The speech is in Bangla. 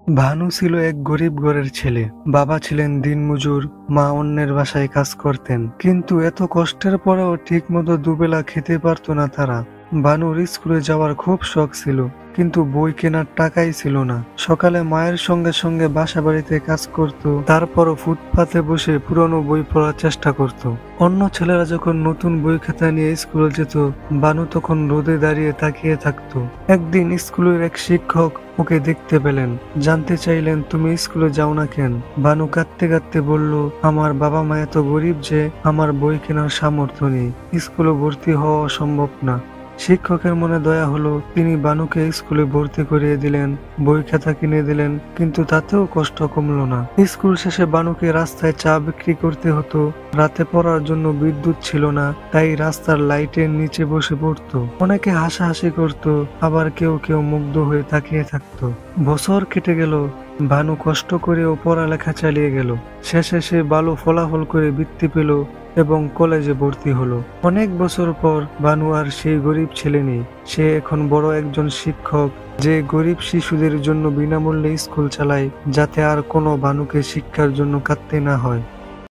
ভানু ছিল এক গরিব ঘরের ছেলে। বাবা ছিলেন দিনমজুর, মা অন্যের বাসায় কাজ করতেন। কিন্তু এত কষ্টের পরেও ঠিকমতো দুবেলা খেতে পারতো না তারা। ভানুর স্কুলে যাওয়ার খুব শখ ছিল, কিন্তু বই কেনার টাকাই ছিল না। সকালে মায়ের সঙ্গে সঙ্গে বাসা বাড়িতে কাজ করত, তারপরও ফুটপাতে বসে পুরনো বই পড়ার চেষ্টা করত। অন্য ছেলেরা যখন নতুন বই খাতা নিয়ে স্কুলে যেত, ভানু তখন রোদে দাঁড়িয়ে তাকিয়ে থাকতো। একদিন স্কুলের এক শিক্ষক ওকে দেখতে পেলেন, জানতে চাইলেন তুমি স্কুলে যাও না কেন। ভানু কাঁদতে কাঁদতে বলল, আমার বাবা মা এত গরিব যে আমার বই কেনার সামর্থ্য নেই, স্কুলে ভর্তি হওয়া সম্ভব না। শিক্ষকের মনে দয়া হলো, তিনি ভানুকে স্কুলে ভর্তি করিয়ে দিলেন, বই খাতা কিনে দিলেন, কিন্তু তাতেও কষ্ট কমলো না। স্কুল শেষে ভানুকে রাস্তায় চা বিক্রি করতে হতো। রাতে পড়ার জন্য বিদ্যুৎ ছিল না, তাই রাস্তার লাইটের নিচে বসে পড়তো। অনেকে হাসাহাসি করত, আবার কেউ কেউ মুগ্ধ হয়ে তাকিয়ে থাকতো। বছর কেটে গেল, ভানু কষ্ট করেও পড়ালেখা চালিয়ে গেল। শেষে সে ভালো ফলাফল করে বৃত্তি পেল এবং কলেজে ভর্তি হলো। অনেক বছর পর ভানু আর সেই গরিব ছেলে নেই। সে এখন বড় একজন শিক্ষক, যে গরিব শিশুদের জন্য বিনামূল্যে স্কুল চালায়, যাতে আর কোনো ভানুকে শিক্ষার জন্য কাঁদতে না হয়।